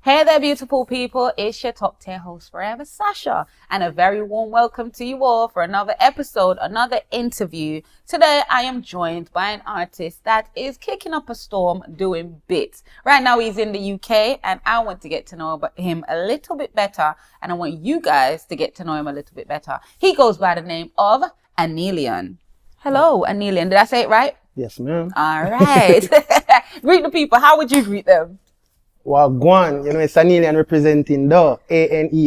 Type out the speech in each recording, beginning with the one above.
Hey there, beautiful people. It's your top tier host forever, Sasha, and a very warm welcome to you all for another episode, another interview. Today, I am joined by an artist that is kicking up a storm doing bits. Right now, he's in the UK, and I want to get to know him a little bit better, and I want you guys to get to know him a little bit better. He goes by the name of Aneillyon. Hello, Aneillyon. Did I say it right? Yes, ma'am. All right. Greet the people. How would you greet them? Wagwan, it's Aneillyon representing the Aneillyon.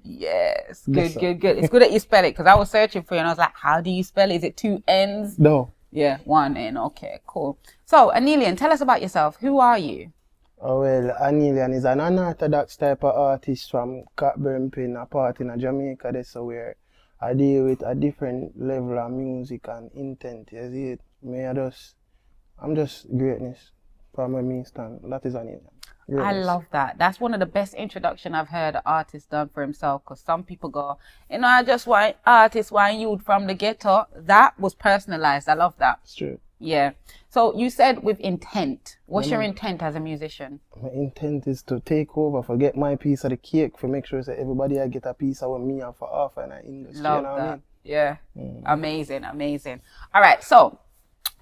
Yes, good. It's good that you spell it because I was searching for you and I was like, how do you spell it? Is it 2 N's? No. Yeah, 1 N. Okay, cool. So, Aneillyon, tell us about yourself. Who are you? Oh, well, Aneillyon is an unorthodox type of artist from Cockburn, a part in Jamaica. That's where I deal with a different level of music and intent. You see it? I'm just greatness. From where me stand. That is Aneillyon. I love that. That's one of the best introduction I've heard an artist done for himself, because some people go, I just want artists, want youth from the ghetto. That was personalized. I love that. It's true. Yeah. So you said with intent. What's your intent as a musician? My intent is to take over, forget my piece of the cake, for make sure that everybody I get a piece of what me and for offer in the industry. Love you know that. What I mean? Yeah. Amazing. All right. So,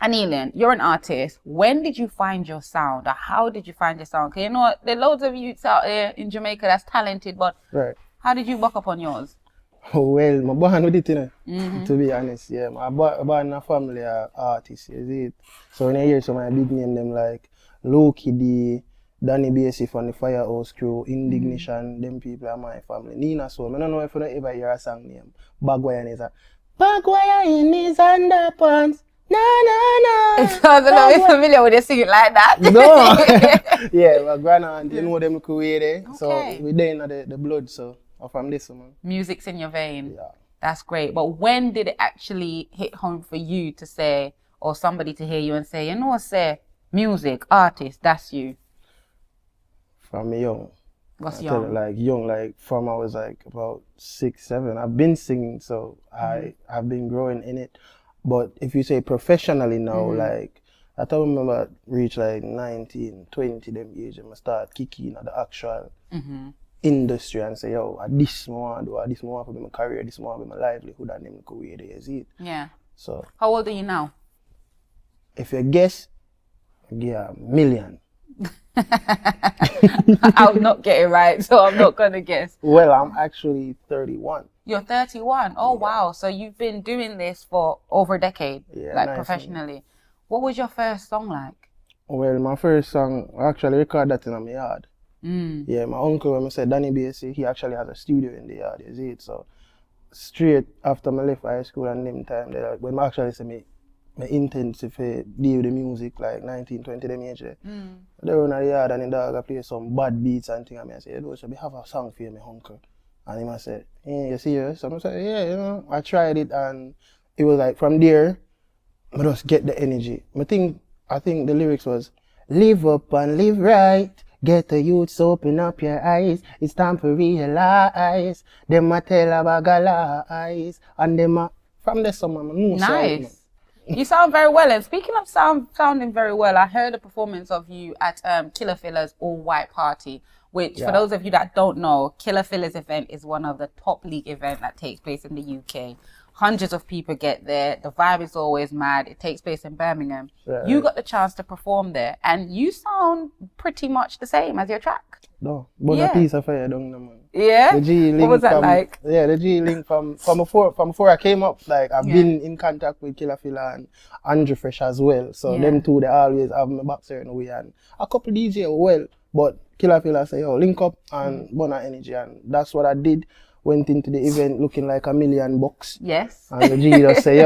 Aneillyon, you're an artist. When did you find your sound, or how did you find your sound? Because there are loads of youths out there in Jamaica that's talented, but how did you buck up on yours? Well, my born with it, to be honest. Yeah, I born in a family of artists, you see it. So when I hear some of my big name, them like Loki D, Danny Basie from the Firehouse Crew, Indignation, them people are my family. Nina Soul, I don't know if you don't ever hear a song name. Bagwire is a Bagwire in his underpants. No. It sounds a little bit familiar when they sing it like that. No. Yeah, my grandma and you know them way there. Okay. So we there in the blood, so from this one. Music's in your vein. Yeah. That's great. But when did it actually hit home for you to say, or somebody to hear you and say, music, artist, that's you? From young. What's I tell young? you, like from I was like about 6, 7. I've been singing, so I've been growing in it. But if you say professionally now, like, I don't remember reach like 19, 20 them age, and I start kicking at the actual industry and say, this more I do, this more for my career, this more for my livelihood, and them go where they see it. Yeah. So. How old are you now? If you guess, I give a million. I'll not get it right, so I'm not gonna guess. Well, I'm actually 31. You're 31. Oh, wow. So you've been doing this for over a decade, professionally. What was your first song like? Well, my first song, I actually recorded that in my yard. Yeah, my uncle, when I said Danny Basie, he actually has a studio in the yard, you see it? So straight after I left high school and them time, when I actually said my intent to deal with the music, like 19, 20 them age there. They run in the yard and the dog I play some bad beats and things, and I said, so we have a song for you, my uncle. And he must say, hey, you serious? So I said, yeah, I tried it, and it was like from there, I just get the energy. I think the lyrics was, live up and live right, get the youths, open up your eyes, it's time to realize, them a tell about lies, and them from the summer, nice. You sound very well, and speaking of sounding very well, I heard a performance of you at Killer Filla's all-white party, which for those of you that don't know, Killer Filla's event is one of the top league events that takes place in the UK. Hundreds of people get there. The vibe is always mad. It takes place in Birmingham. Right. You got the chance to perform there, and you sound pretty much the same as your track. No, but a piece of fire down there, man. Yeah? The G-Link what was that like? Yeah, the G-Link from before I came up, like I've been in contact with Killer Filla and Andrew Fresh as well. So them two, they always have my back certain way, and a couple DJ well, but Killer Filla say, link up and burn our energy, and that's what I did. Went into the event looking like $1 million. Yes. And the G just say,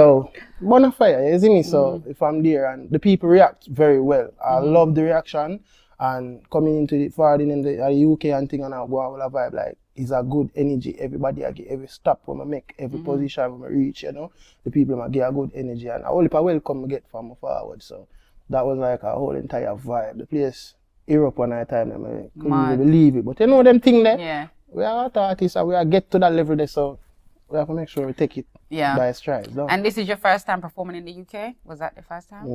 burn a fire, you see me? So if I'm there, and the people react very well. I love the reaction, and coming into the foreign in the UK and thing, and I go out with a vibe, like, it's a good energy. Everybody I get every stop when I make, every position when I reach, the people I get a good energy, and I only welcome I get from forward. So that was like a whole entire vibe. The place Europe one night time, I couldn't even believe it. But them thing there. Yeah. We are artists and we are get to that level there, so we have to make sure we take it by strides. And this is your first time performing in the UK? Was that the first time?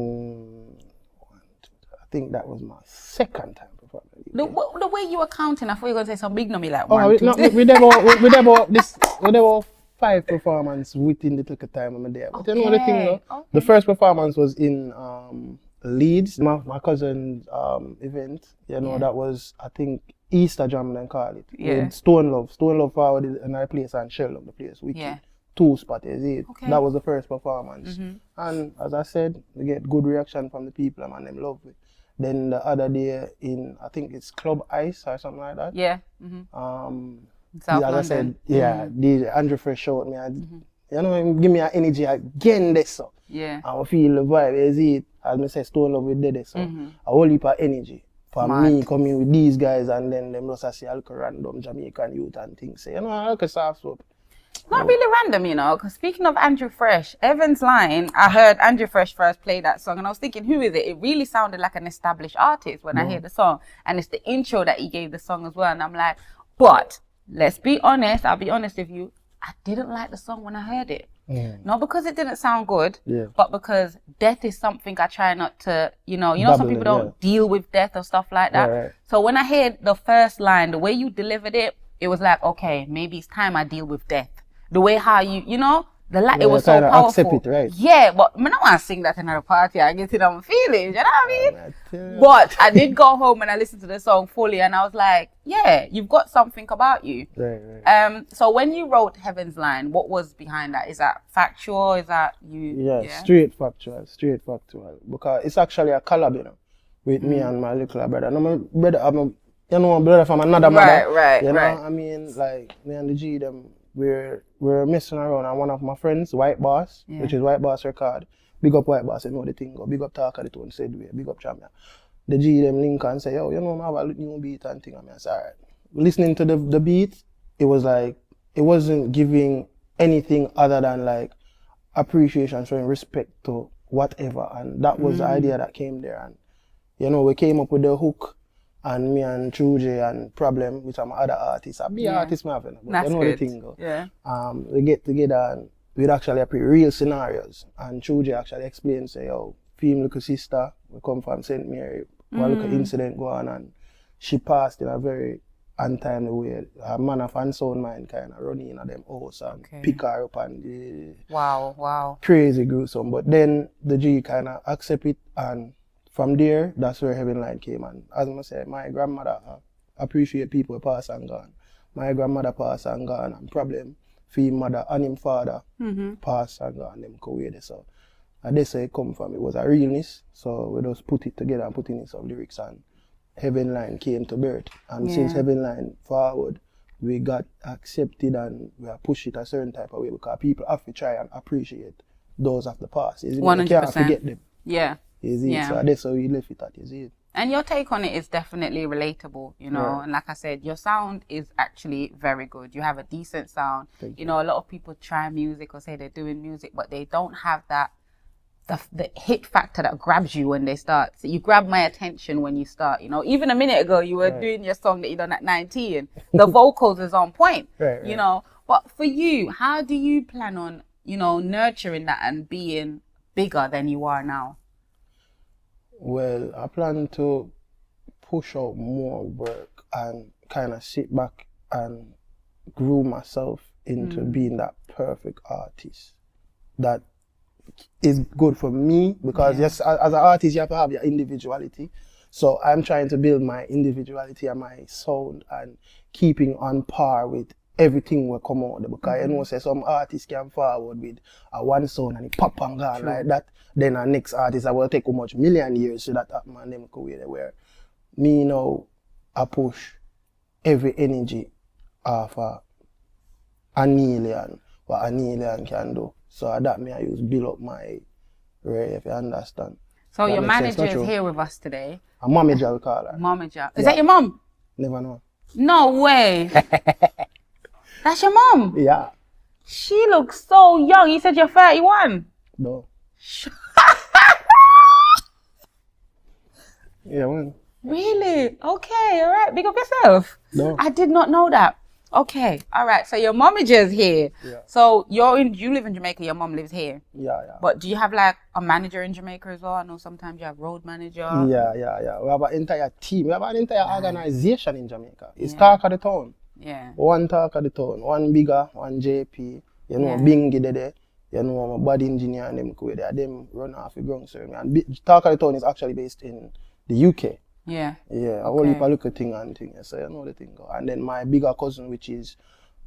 I think that was my second time performing. The way you were counting, I thought you were going to say some big number like Oh, one, two, we never 5 performances within the little time I'm there. But you know the thing though? Okay. The first performance was in Leeds, my cousin's event. You know, that was, I think, Easter Jam, they call it. Yeah. With Stone Love. Stone Love forward another place and Shell Love the place. Wicked. 2 spots, is it? Okay. That was the first performance. And as I said, we get good reaction from the people and them love it. Then the other day in, I think it's Club Ice or something like that. Yeah. As South I London. said, DJ Andrew Fresh showed me, you know, him give me an energy again this so. Yeah. I feel the vibe, is it? As I say, Stone Love with Dede, so a whole heap of energy. For me coming with these guys and then them just say alcohol random Jamaican youth and things. Say, you know, alcohol soft soap. Not really random, you know, because speaking of Andrew Fresh, Evan's line, I heard Andrew Fresh first play that song and I was thinking, who is it? It really sounded like an established artist when I hear the song. And it's the intro that he gave the song as well. And I'm like, but let's be honest, I'll be honest with you, I didn't like the song when I heard it. Not because it didn't sound good, but because death is something I try not to, you know, some people don't deal with death or stuff like that. Right. So when I heard the first line, the way you delivered it, it was like, okay, maybe it's time I deal with death. The way how you know, it was so powerful. Accept it, right? Yeah, but I don't want to sing that in a party. I get it on my feelings, you know what I mean? But I did go home and I listened to the song fully and I was like, yeah, you've got something about you. Right. So when you wrote Heaven's Line, what was behind that? Is that factual? Is that you? Yeah, straight factual. Because it's actually a collab, you know, with me and my little brother. And my brother from another mother. Right. You know, I mean, like, me and the G, them, we're messing around and one of my friends, White Boss, which is White Boss Record. Big up White Boss, you know the thing go. Big up Talk of the Tone, said way. Big up Champion. The G them link and say, yo, you know, I have a new beat and thing. I say, alright. Listening to the beat, it was like, it wasn't giving anything other than like appreciation, showing respect to whatever. And that was the idea that came there. And, you know, we came up with the hook. And me and Truje and Problem, which are my other artists. I be artists, but that's you know good. The thing go. Yeah. We get together and we'd actually play real scenarios. And Truje actually explained, say, yo, film little sister, we come from St. Mary, one little incident go on and she passed in a very untimely way. A man of unsound mind kind of running in them house and pick her up and wow. Crazy gruesome. But then the G kind of accept it and from there, that's where Heaven Line came. And as I say, my grandmother appreciate people pass and gone. My grandmother pass and gone, and Problem, him mother and him father pass and gone, them go away there. So that's where it come from. It was a realness, so we just put it together and put in some lyrics, and Heaven Line came to birth. And since Heaven Line forward, we got accepted and we are pushed it a certain type of way because people have to try and appreciate those of the past. 100%. You can't forget them. Yeah. So that's how we left it at, is it? And your take on it is definitely relatable, you know, and like I said, your sound is actually very good. You have a decent sound. You know, a lot of people try music or say they're doing music, but they don't have that, the hit factor that grabs you when they start. So you grab my attention when you start, you know. Even a minute ago, you were doing your song that you done at 19. The vocals is on point, you know. But for you, how do you plan on, you know, nurturing that and being bigger than you are now? Well, I plan to push out more work and kind of sit back and groom myself into being that perfect artist that is good for me because yes, as an artist, you have to have your individuality. So I'm trying to build my individuality and my sound and keeping on par with everything will come out there because you know say some artists can forward with a one sound and it pop and gone like that. Then our next artist that will take how much million years so that happen and them go away there. Where me now I push every energy off Aneillyon, what Aneillyon can do. So that me I use build up my Ray, if you understand. So that your manager is here with us today. A momager we call her. Momager. Is that your mom? Never know. No way. That's your mom? Yeah. She looks so young. You said you're 31. No. Yeah, man. Really? Okay, all right. Big up yourself. No. I did not know that. Okay, all right. So your mom is just here. Yeah. So you live in Jamaica. Your mom lives here. Yeah. But do you have like a manager in Jamaica as well? I know sometimes you have road manager. Yeah. We have an entire team. We have an entire organization in Jamaica. It's Talk of the Town. Yeah. One Talk of the Town. One bigger, one JP. You know, Bingy there. You know, my body engineer and them go there. Them run off the ground, sir. And Talk of the Town is actually based in the UK. Yeah. Yeah, I only look at thing and thing, so you know the thing. And then my bigger cousin, which is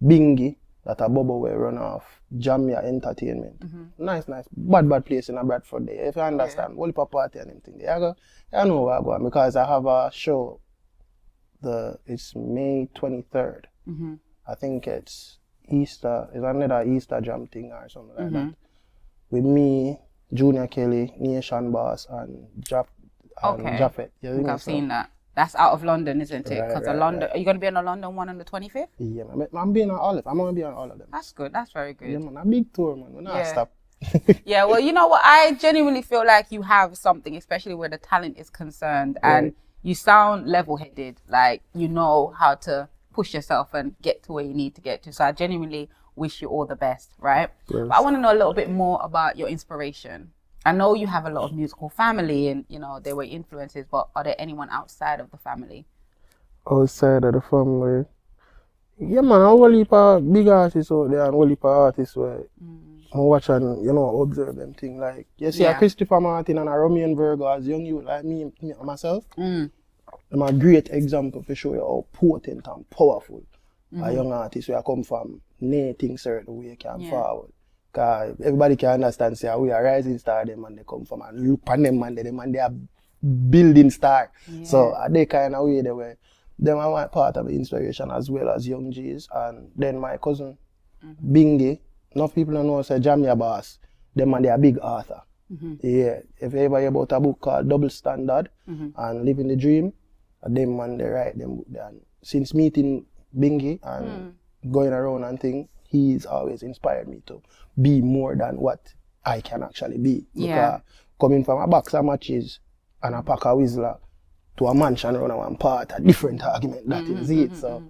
Bingy, that a bubble will run off Jamia Entertainment. Nice. Bad place in a Bradford there. If you understand, only for party and everything. There I know where I go because I have a show. It's May 23rd. I think it's Easter. It's another Easter jam thing or something like that. With me, Junior Kelly, Nation Boss, and Jaffet. I've seen that. That's out of London, isn't it? Because London, are you going to be on the London one on the 25th? Yeah, I'm being on all of them. I'm going to be on all of them. That's good. That's very good. Yeah, man, a big tour, man. We're not stop. Yeah, well, you know what? I genuinely feel like you have something, especially where the talent is concerned, and you sound level-headed. Like, you know how to push yourself and get to where you need to get to. So I genuinely wish you all the best, right? Yes. But I want to know a little bit more about your inspiration. I know you have a lot of musical family and, you know, there were influences, but are there anyone outside of the family? Outside of the family? Yeah, man, a whole heap of big artists out there and a whole heap of artists where I watch and, you know, observe them things. Like, you see a Christopher Martin and a Romy Virgo as young youth like me and myself. I'm a great example to show you how potent and powerful a young artist where I come from, nothing certain way can forward. Cause everybody can understand, say, we are rising star them and they come from and look on them and they are building star. So they kind of way they were. Them are my part of the inspiration as well as Young G's. And then my cousin, Bingy, enough people don't know, say Jamia Boss, them and they are big author. Yeah, if you ever hear about a book called Double Standard and Living the Dream, them man they write them book there. And since meeting Bingy and going around and things, he's always inspired me to be more than what I can actually be. Because coming from a box of matches and a pack of Whistler to a mansion around one part, a different argument, that is it. So,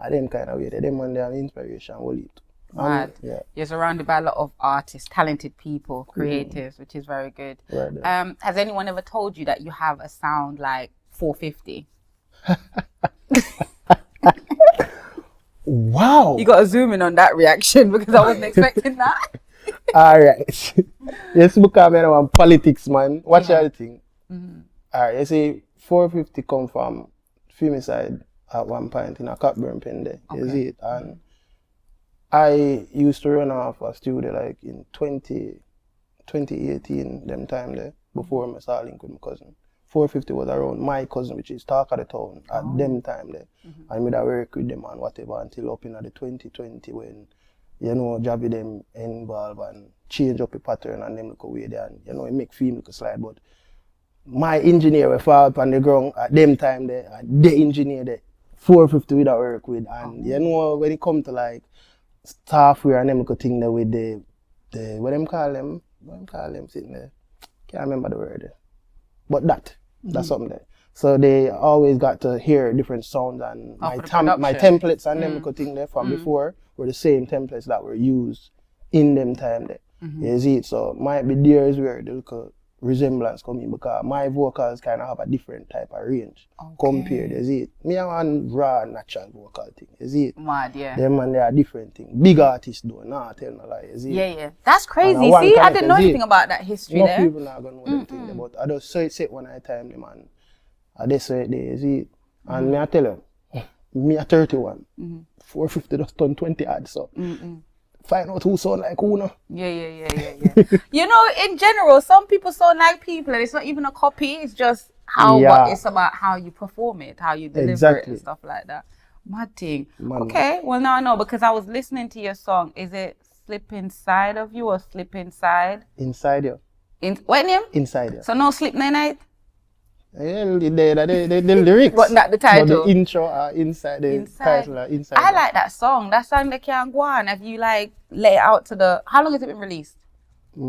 I them kind of way, them man they have inspiration, will it. Right. You're surrounded by a lot of artists, talented people, creatives, which is very good. Right. Has anyone ever told you that you have a sound like 450? Wow! You got to zoom in on that reaction because I wasn't expecting that. Alright. Yes, because I want politics, man. Watch the other thing. Alright, you see, 450 come from Femicide at one point in a Cockburn pen there. You see it? And I used to run off a studio like in 2018, them time there, before I started link with my cousin. 450 was around my cousin, which is Talk of the Town, at them time there. I made a work with them and whatever until up in the 2020 when, you know, Jabby them involved and change up the pattern and them look away there and, you know, it make film look slide. But my engineer will fall up on the ground at them time there, and the engineer there, 450 with I work with. And, you know, when it come to like software and them look thing there with the what them call them? What them call them sitting there? Can't remember the word there. But that's something there. So they always got to hear different sounds and my templates and them look thing there from before were the same templates that were used in them time there. You see it? So might be there's where the look resemblance come in because my vocals kind of have a different type of range compared, you see it? Me have one raw natural vocal thing, you see it? Mad, yeah. Them and they are different things. Big artists do, nah, tell no lie, you see it? Yeah. That's crazy. See, I didn't know anything about that history there. No people not gonna know them things, but I just say it one at a time, man. I just say it there, you see it? And me I tell you, me a 31, 450 just turn 20 odd, so. Find out who sound like who, no? Yeah. You know, in general, some people sound like people, and it's not even a copy. It's just it's about how you perform it, how you deliver it, and stuff like that. Mad thing. Okay, well now I know because I was listening to your song. Is it "Slip Inside of You" or "Slip Inside"? Inside you. What name? Inside you. So no "Slip Night." Yeah, the lyrics. But not the title. But the intro are inside the title are inside. I like that song. That song that can go on. Have you like let it out to the? How long has it been released? How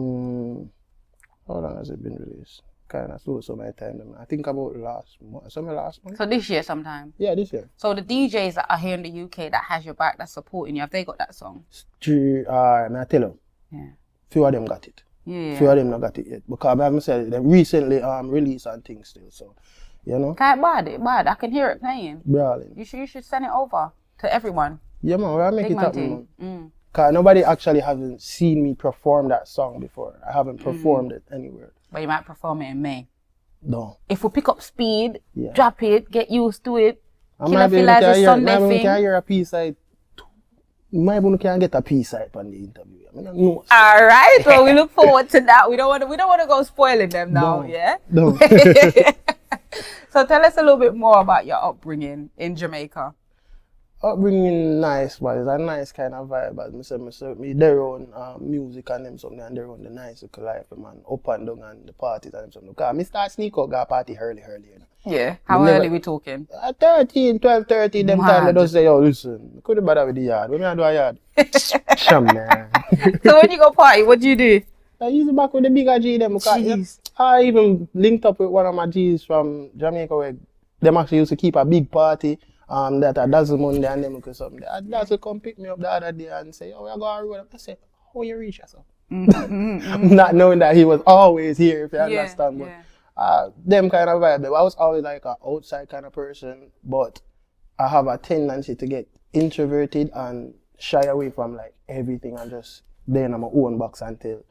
long has it been released? kind of slow so my time. I think about last month. So this year sometime? Yeah, this year. So the DJs that are here in the UK that has your back, that's supporting you, have they got that song? May I tell you? Yeah. Few of them got it. Yeah. Few of them not got it yet. Because I haven't said they recently released and things still. So, you know. Bad. I can hear it playing. Brawling. You should send it over to everyone. Yeah, man. We'll make Big it happen, man. Because nobody actually hasn't seen me perform that song before. I haven't performed it anywhere. But you might perform it in May. No. If we pick up speed, drop it, get used to it. Killer feel like a Sunday thing. Maybe can hear a P-side. Maybe can get a P-side on the interview. I mean, no. All right. Well, we look forward to that. We don't want to go spoiling them now. Yeah. No. So tell us a little bit more about your upbringing in Jamaica. Upbringing nice, but it's a nice kind of vibe. As I say, me their own music and them something, and their own the nice little life, man. Up and down and the parties and them something. Because I start sneak out, go party early, you know. Yeah. How early we talking? 12, 13, them time they just say, yo, listen, could you bother with the yard? What me I do a yard? Sham, man. So when you go party, what do you do? I use back with the bigger G them. Because I even linked up with one of my G's from Jamaica where them actually used to keep a big party. That a dozen Monday and them or something. That's to come pick me up the other day and say, oh, we're going to road. I said, how you reach yourself? Not knowing that he was always here, if you understand. But them kind of vibe. I was always like an outside kind of person, but I have a tendency to get introverted and shy away from like everything and just stay in my own box until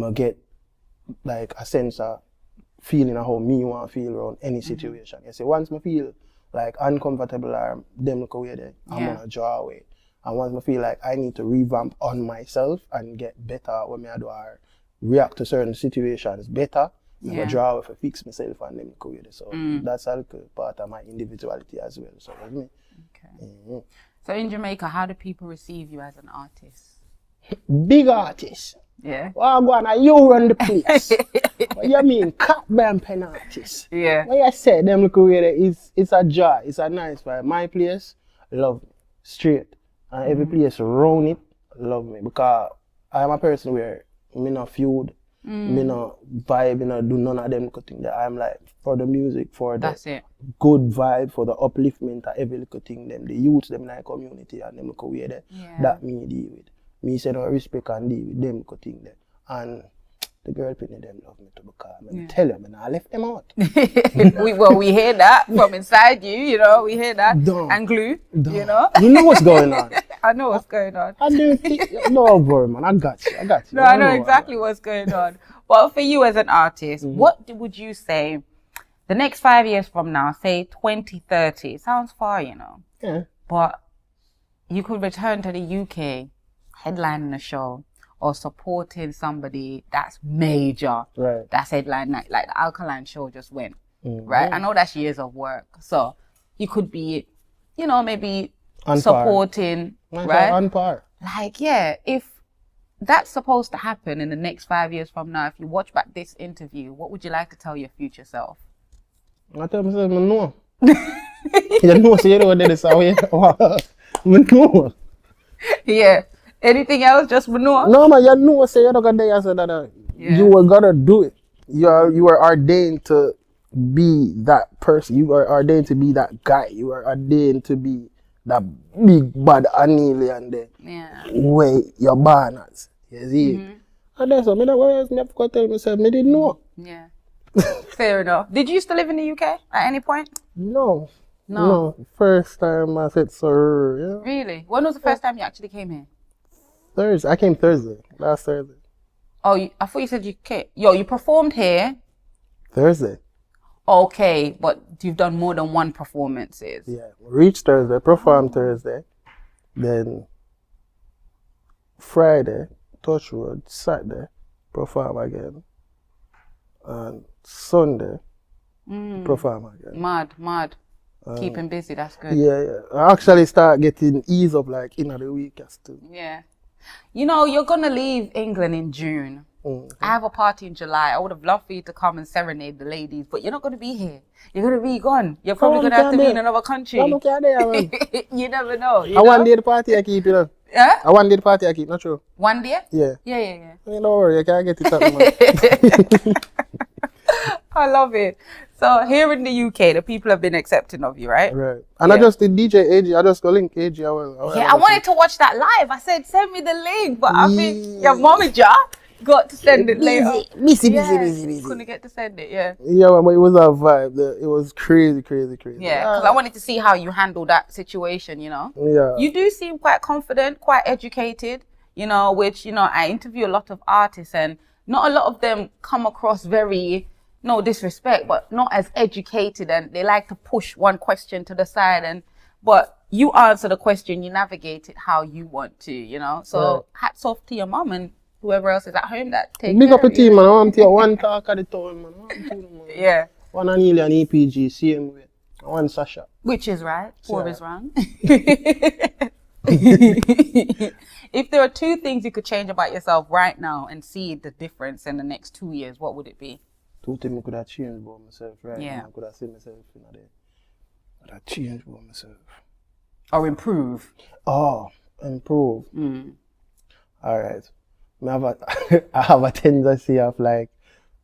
I get like a sense of feeling of how me want to feel around any situation. You see, once I feel like uncomfortable or them look away there, I'm gonna draw away. And once I feel like I need to revamp on myself and get better when I do or react to certain situations better, I'm gonna draw away to fix myself and them look away there. So that's a little part of my individuality as well. So that's me. Okay. So in Jamaica, how do people receive you as an artist? Big artist. Yeah. Well, go on, you run the place. What you mean, cat band pen artist? Yeah. What you say, them look away there, it's a joy, it's a nice vibe. My place, love me, straight. And every place around it, love me. Because I'm a person where me not feud, me not vibe, me not do none of them things. I'm like, for the music, for the good vibe, for the upliftment of every little thing, them, the youths, them like community, and them look away there, that me deal with. Me say no respect and deal with them thing there. And the girl picking them love me too because I tell you, man, I left them out. we hear that from inside you, you know, we hear that. And glue, you know. You know what's going on. I know what's going on. I do think, no, bro, man, I got you. No, I know exactly what's going on. But for you as an artist, what would you say the next 5 years from now, say 2030, it sounds far, you know. Yeah. But you could return to the UK, headlining a show, or supporting somebody that's major, that's headline like the Alkaline show just went, right? I know that's years of work, so you could be, you know, maybe supporting, right? On par. Like, yeah, if that's supposed to happen in the next 5 years from now, if you watch back this interview, what would you like to tell your future self? I tell myself, I know. You know, so you know this way. I know. Yeah. Anything else? Just manure? No, man, you know, say you're not gonna do that. You were gonna do it. You are ordained to be that person. You are ordained to be that guy. You are ordained to be that big bad Aneillyon there. Yeah. Where you're born as. You see? And that's what I was never gonna tell myself, I didn't know. Yeah. Fair enough. Did you used to live in the UK at any point? No. First time I said sorry. Yeah. Really? When was the first time you actually came here? Thursday. I came last Thursday. Oh, I thought you said you came. You performed here. Thursday. Okay, but you've done more than one performances. Yeah, reached Thursday, performed Thursday, then Friday, touch road, Saturday, perform again, and Sunday, perform again. Mad. Keeping busy, that's good. Yeah. I actually start getting ease up like in the week as too. Yeah. You know, you're going to leave England in June. I have a party in July. I would have loved for you to come and serenade the ladies, but you're not going to be here. You're going to be gone. You're probably going to have to be in another country. You never know. I one day the party I keep, you know. Yeah? I one day the party I keep, not true. One day? Yeah. Yeah. Don't worry, you can't get it up, man. I love it. So here in the UK, the people have been accepting of you, right? Right. And I just did DJ AG. I just go link AG. I wanted to watch that live. I said, send me the link, but I think your manager got to send it later. Busy. Couldn't get to send it, yeah. Yeah, but it was a vibe. It was crazy. Yeah, because I wanted to see how you handle that situation, you know. Yeah. You do seem quite confident, quite educated, you know, which, you know, I interview a lot of artists and not a lot of them come across very, no disrespect, but not as educated, and they like to push one question to the side, but you answer the question, you navigate it how you want to, you know. So hats off to your mom and whoever else is at home that take Big care up a of team, you. man. I want to one talk at the time, man. Yeah. One Aneillyon EPG, same way. One Sasha. Which is right, four is wrong. If there are two things you could change about yourself right now and see the difference in the next 2 years, what would it be? Two things I could have changed about myself right Yeah. now. I could have seen myself in there. I could have changed about myself. Or improve. Oh, improve. All right. I have a tendency of like,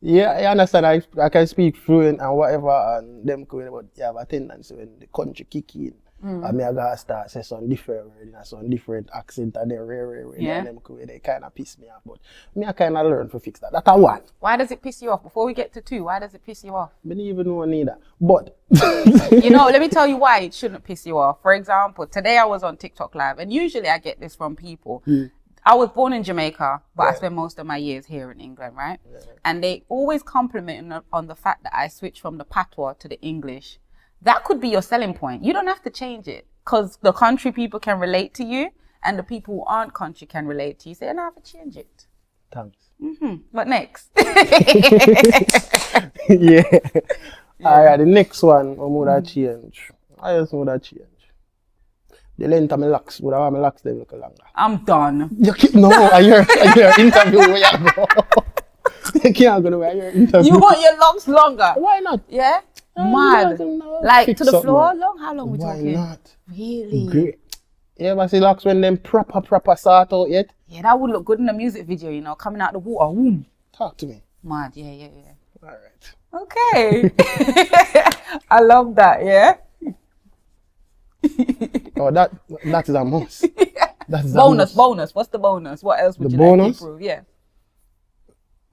yeah, I understand I can speak fluent and whatever and them cool, but you have a tendency when the country kick in. And I gotta start say some different word in some different accent and then rare Yeah. and them cool, they kinda piss me off. But me I kinda learn to fix that. That's a one. Why does it piss you off? Before we get to two, why does it piss you off? I don't even know neither. But You know, let me tell you why it shouldn't piss you off. For example, today I was on TikTok Live, and usually I get this from people. I was born in Jamaica, but I spent most of my years here in England, right? And they always compliment on the fact that I switched from the patois to the English. That could be your selling point. You don't have to change it because the country people can relate to you and the people who aren't country can relate to you. So you don't have to change it. thanks. What next? Yeah. Alright, the next one I would have change. I just would have change. The length of my locks, would I want my locks them look longer. I'm done. No, I hear interview where you go. You can't go nowhere, I hear interview. You want your locks longer? Why not? Yeah? Mad. Like Fix to the up, floor? man. Long? How long we Why talking? not? Really? Great. You ever see locks when them proper sort out yet? Yeah, that would look good in a music video, you know, coming out the water. Whoom. Talk to me. Mad, yeah. Alright. Okay. I love that, yeah? Oh, that is a must. That's a Bonus. must. What's the bonus? What else would The you like bonus? to improve? Yeah.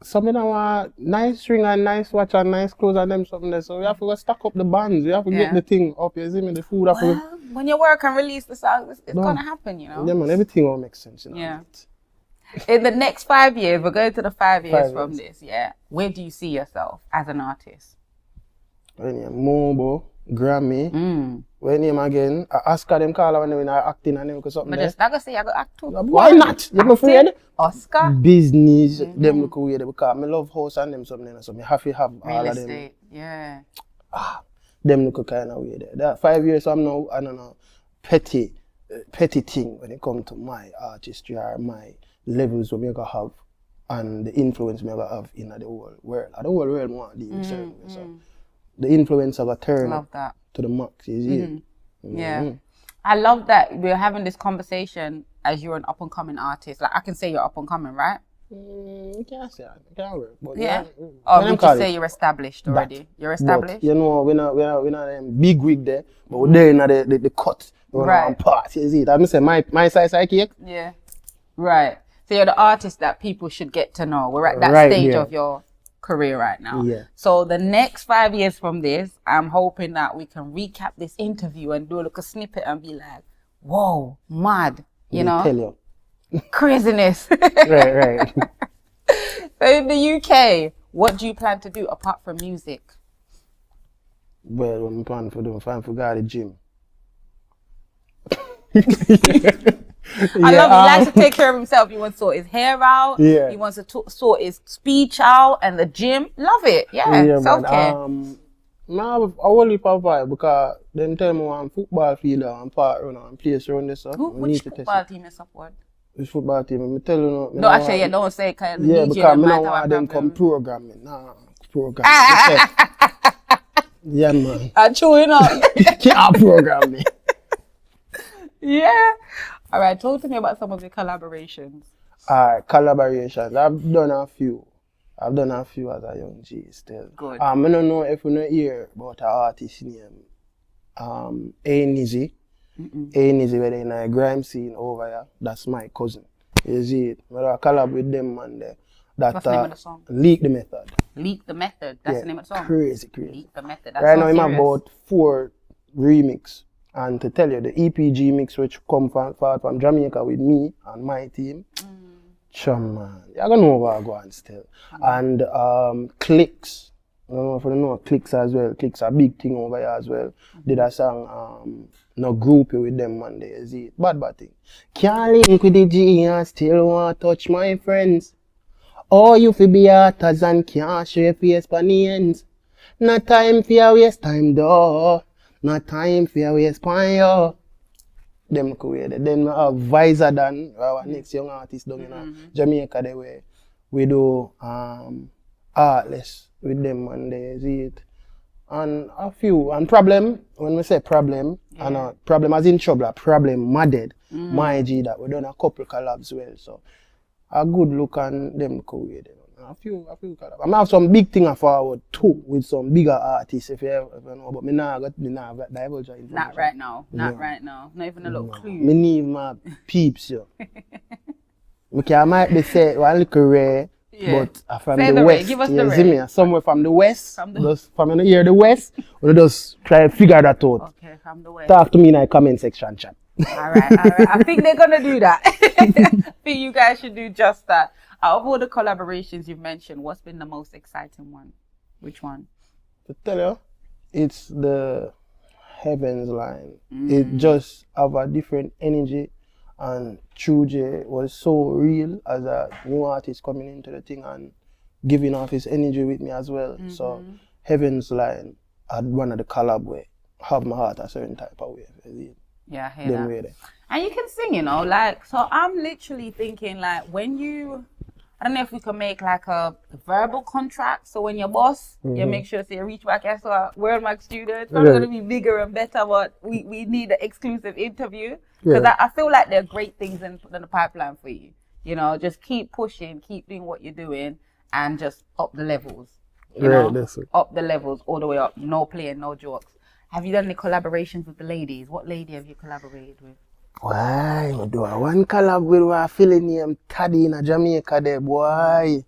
Some of them nice ring and nice watch and nice clothes and them something there. So we have to go stack up the bands. We have to get the thing up. You see me, the food. Well, when you work and release the song, it's going to happen, you know? Yeah, man, everything will make sense. You know? Yeah. In the next 5 years, we're going to the 5 years 5 from years. this, yeah? Where do you see yourself as an artist? When you Mobo, Grammy, when name again, Oscar them call when they are acting and them because something But there. just like I say, I got act too. Why not? You not afraid? Oscar? Business, them look weird because I love house and them something there. So I have to have Real all of them. estate, yeah. Them look kind of weird. That 5 years I'm now, I don't know, petty thing when it comes to my artistry or my levels what I have and the influence I have in the whole world. The whole world want to deal with certain way. So the influence of a turn Love that. to the max is here. Yeah. I love that we're having this conversation as you're an up and coming artist. Like I can say you're up and coming, right? You can't say that. It can't work. But Yeah. when Or them would call you say it you're established already? that. You're established? But, you know, we're not them big wig there, but we're there in the cut. You know, Right. and part. You see it? I'm saying my size I cake. Yeah. Right. So you're the artist that people should get to know. We're at that Right, stage yeah. of your career right now. Yeah. So the next 5 years from this, I'm hoping that we can recap this interview and do a little snippet and be like, whoa, mad, you know, Tell you. craziness. Right. So in the UK, what do you plan to do apart from music? Well, I'm planning for doing fine for God the gym. I love he likes to take care of himself. He wants to sort his hair out. Yeah. He wants to sort his speech out and the gym. Love it. Yeah. Self-care. I have a whole heap of vibe because them tell me I'm football field and part runner and place around this stuff. Which football team you support? Which football team? I tell you no. No, actually, yeah, don't say kind of Yeah, DJ because I might don't have want a them come problem. program me. Nah, program. Yeah, man. I'm chewing up. Can't program me. Yeah. All right, talk to me about some of your collaborations. Alright, collaborations. I've done a few. I've done a few as a young G still. Good. I don't know if you know hear about an artist named Aneillyon. Aneillyon, where they in a grime scene over here. That's my cousin. You see it? I collab with them man there. What's the name of the song? Leak the Method. Leak the Method. That's the name of the song. Crazy. Leak the Method. That's Right now I'm serious. about 4 remix. And to tell you, the EPG mix which come from Jamaica with me and my team. Chum man, you're gonna know where I go and still. And Clicks. I don't know if you know Clicks as well. Clicks a big thing over here as well. Did a song no groupie with them man there, see it. Bad thing. Can't link with the G and still want touch my friends. Oh, you fi be arters and can't show your face on the ends. No time for your waste time though. No time for your waste time yo. Them cool way. Then we have Vybz than our next young artist down in Jamaica there where we do Artless with them and they see it. And a few and problem, when we say problem, and problem as in trouble, problem madded, my G that we done a couple collabs well. So a good look on them cool way. A few collabs. I might have some big thing forward too with some bigger artists if you know, but me nah divulge information. Not right now. Not right now. Not even a little clue. Me need my peeps yo. I might be say one little rare, but from say the west. Give us you the see me? Somewhere from the west. From the ear the west. We just try to figure that out. Okay, from the west. Talk to me in the comment section chat. Alright. I think they're gonna do that. I think you guys should do just that. Out of all the collaborations you've mentioned, what's been the most exciting one? Which one? To tell you, it's the Heaven's Line. It just have a different energy, and True J was so real as a new artist coming into the thing and giving off his energy with me as well. So Heaven's Line had one of the collab where have my heart a certain type of way. Yeah, I hear that. And you can sing, you know, like, so I'm literally thinking like when you, I don't know if we can make like a verbal contract. So when your boss, you make sure to reach back as a WORLMAG student. It's not going to be bigger and better, but we need an exclusive interview. Because I feel like there are great things in the pipeline for you. You know, just keep pushing, keep doing what you're doing, and just up the levels. You know, up the levels all the way up. No playing, no jokes. Have you done any collaborations with the ladies? What lady have you collaborated with? Why? I do one collab with a fella named Taddy in Jamaica there, boy.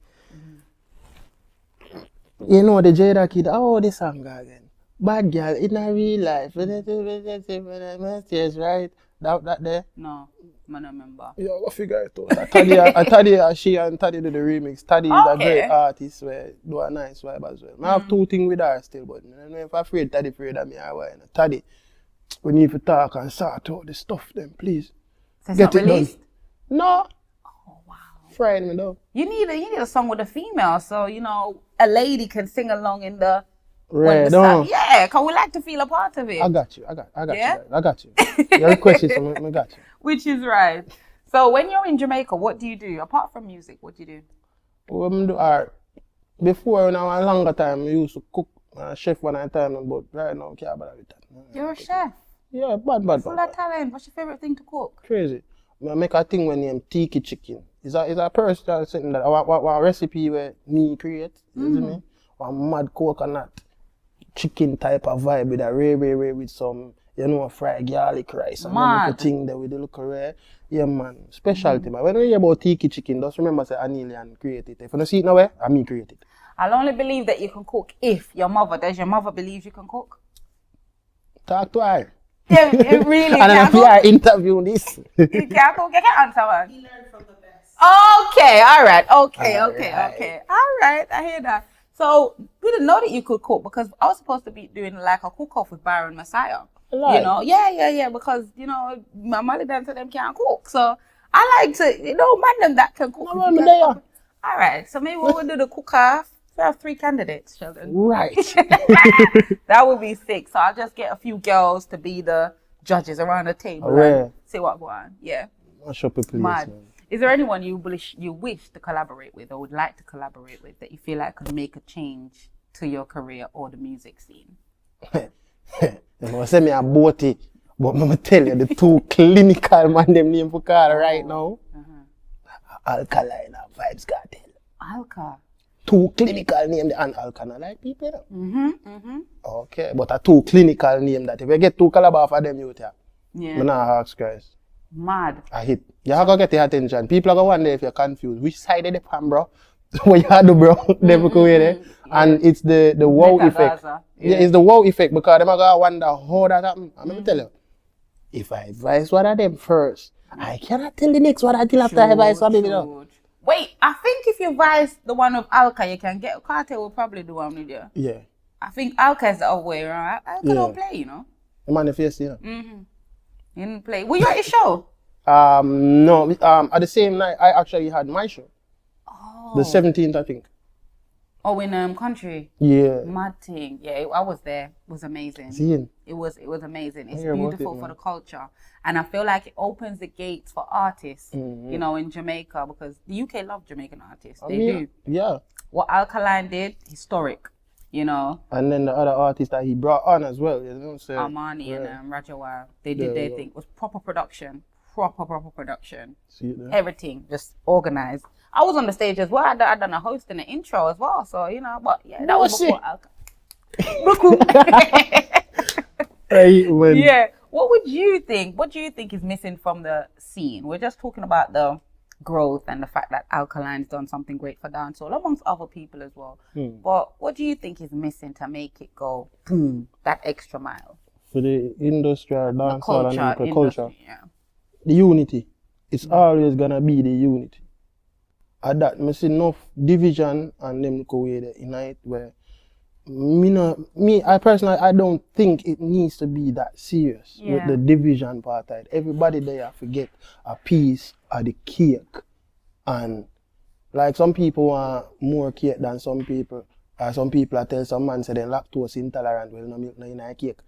You know the Jada kid, how this song again? Bad girl in a real life. Right? That there? No, I don't remember. Yeah, I figure it out. Taddy, she and Taddy do the remix. Taddy is a great artist where do a nice vibe as well. I have 2 things with her still, but I don't know if I'm afraid Taddy afraid of me or why. Taddy, we need to talk and sort out the stuff then, please. So it's not released? No. Oh wow. Frighten me though. You need a song with a female, so you know a lady can sing along in the yeah, cause we like to feel a part of it. I got you. I got you. Your request is I got you. Which is right. So when you're in Jamaica, what do you do apart from music? What do you do? Well, I do art. Before, when I was a longer time, I used to cook. Chef one at a time, but right now I can't bother with that. You're a chef? Yeah, bad. Full of talent. What's your favorite thing to cook? Crazy. I make a thing when named Tiki Chicken. It's a personal thing that one recipe where me create. You see me? One mad coconut chicken type of vibe with a rare with some, you know, fried garlic rice and then little thing there with the little rare. Yeah, man. Specialty, man. When you hear about Tiki Chicken, just remember say Aneillyon created it. If you don't see it nowhere, I me created it. I'll only believe that you can cook if your mother believes you can cook? Talk to her. Yeah, it really and if you are interviewing this. You can't cook, you can't answer, man. He learned from the best. Okay, all right. All right, I hear that. So we didn't know that you could cook because I was supposed to be doing like a cook-off with Byron Messiah. Right. You know, yeah, because, you know, my mother dancer them can't cook. So I like to, you know, man them that can cook. All right, so maybe we'll do the cook-off. We have 3 candidates, Sheldon. Right. That would be sick. So I'll just get a few girls to be the judges around the table and see what go on. Yeah. Mad. Is there anyone you wish to collaborate with or would like to collaborate with that you feel like could make a change to your career or the music scene? You say me a boaty, but I'm tell you the 2 clinical man them name for call right now. Alkaline and Vybz Kartel. Alka. too clinical name, and Alkaline like people, you know? Okay, but a too clinical name that if you get too caliber for them youth, Yeah. I not ask Christ. Mad. I hit. You have to get the attention. People are going to wonder if you're confused. Which side of the pan, bro? What you do, bro? Them go there. And it's the wow effect. Yeah, it's the wow effect because them are going to wonder how that happened. I'm going to tell you. If I advise one of them first, I cannot tell the next one until after I advise one of them. Wait, I think if you advise the one of Alka, you can get Cartel will probably do one with you. Yeah. I think Alka is the other way around. Alka don't play, you know. The manifest, you know. You didn't play. Were you at your show? No. At the same night, I actually had my show. Oh. The 17th, I think. Oh, in country. Yeah. Mad thing. Yeah, I was there. It was amazing. Seeing. It was amazing. It's Yeah, beautiful for the culture, and I feel like it opens the gates for artists. You know, in Jamaica, because the UK love Jamaican artists. They do. Yeah. What Alkaline did, historic. You know. And then the other artists that he brought on as well. You know what I'm saying? Armani and Rajawa. They did their thing. It was proper production. Proper production. See it there? Everything just organized. I was on the stage as well. I done a host and an intro as well. So, you know, but yeah, that was before Alkaline. Yeah. What would you think? What do you think is missing from the scene? We're just talking about the growth and the fact that Alkaline's done something great for dancehall, amongst other people as well. But what do you think is missing to make it go boom, that extra mile? For the industrial dancehall and the culture. Yeah. The unity. It's always gonna be the unity. At that, I see enough division and them go away there unite where I personally I don't think it needs to be that serious with the division part of it. Everybody there forget a piece of the cake, and like some people want more cake than some people. Some people I tell some man say they're lactose intolerant, well no milk no in a cake.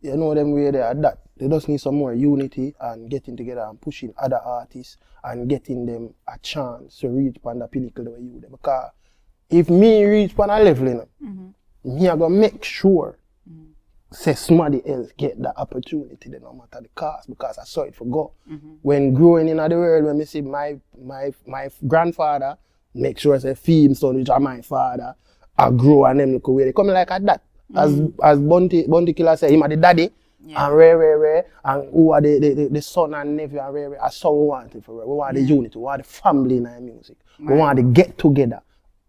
You know them way there at that. They just need some more unity and getting together and pushing other artists and getting them a chance to reach upon the pinnacle the way you do. Because if me reach upon a level, you know, me I gonna make sure say somebody else get the opportunity, no matter the cost, because I saw it for go. When growing in the world, when me see my grandfather make sure I say feed him son, which are my father, I grow and them look away. They come like at that. As Bunty Killer said, him are the daddy and rare, and who are the son and nephew and rare. That's how we want it for real. We want the unity, we want the family in our music. We want to get together.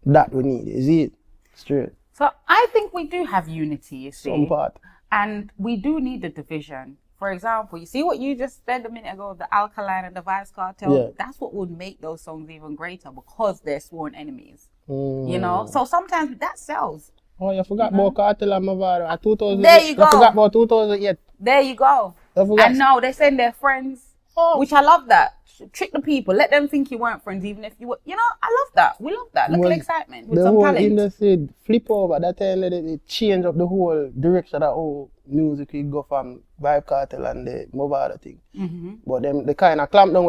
That we need. Is it straight? So I think we do have unity, you see. Some part. And we do need the division. For example, you see what you just said a minute ago, the Alkaline and the Vybz Kartel? Yeah. That's what would make those songs even greater because they're sworn enemies. You know? So sometimes that sells. Oh, you forgot about Kartel and Mavado. 2000. There you go. You forgot about 2008. There you go. And now they send their friends, which I love that. Trick the people. Let them think you weren't friends, even if you were. You know, I love that. We love that. Look at the excitement with the some whole talent. industry flip over. That time they change up the whole direction of how music will go from Vybz Kartel and the Mavado thing. But them, they kind of clamp down,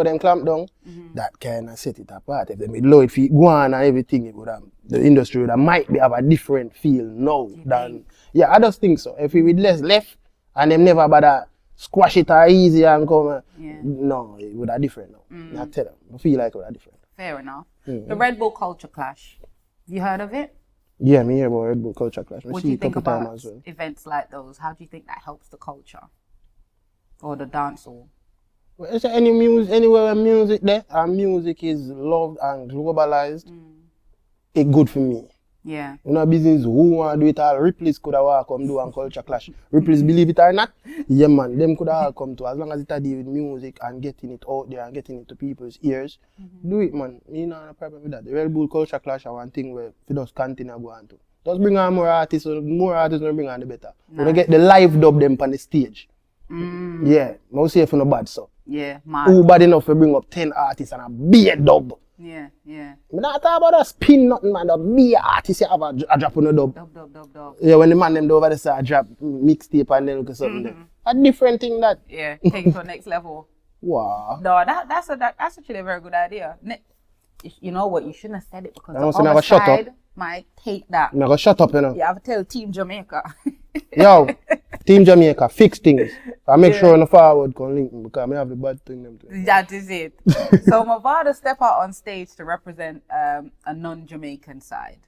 that kind of set it apart. If they made low feet go on and everything, it would have, the industry would have, might be have a different feel now than. Yeah, I just think so. If we with less left and them never bother squash it or easy and come, no, it would have different now. I tell them, I feel like it would have different. Fair enough. The Red Bull Culture Clash. Have you heard of it? Yeah, me hear about Red Bull Culture Clash. What do you think about events like those? How do you think that helps the culture or the dancehall? Well, is there any music anywhere where music there and music is loved and globalized? It's good for me. Yeah. You know, business who want to do it all. Ripley's could have walk come do a culture clash. Ripley's believe it or not, yeah man, them could have all come to as long as it had to do with music and getting it out there and getting it to people's ears. Do it man. You know, no problem with that. The Red Bull Culture Clash are one thing where we just continue to go on to. Just bring on more artists, so more artists will bring on the better. Nice. We get the live dub them on the stage. Yeah, I say if no bad so. Yeah, man. Who bad enough to bring up 10 artists and a beer dub. Yeah. I'm not talking about a spin nothing, man. The beer artist, you have a drop on the dub. Dub. Yeah, when the man them over there say drop mixtape and then look at something there. A different thing that. Yeah, take it to the next level. Wow. No, that's actually a very good idea. You know what? You shouldn't have said it because I the other side might take that. I'm gonna shut up, you know. You have to tell Team Jamaica. Yo, Team Jamaica, fix things. I make sure on the forward can link me because I have the bad thing them too. That is it. So Mavado step out on stage to represent a non-Jamaican side.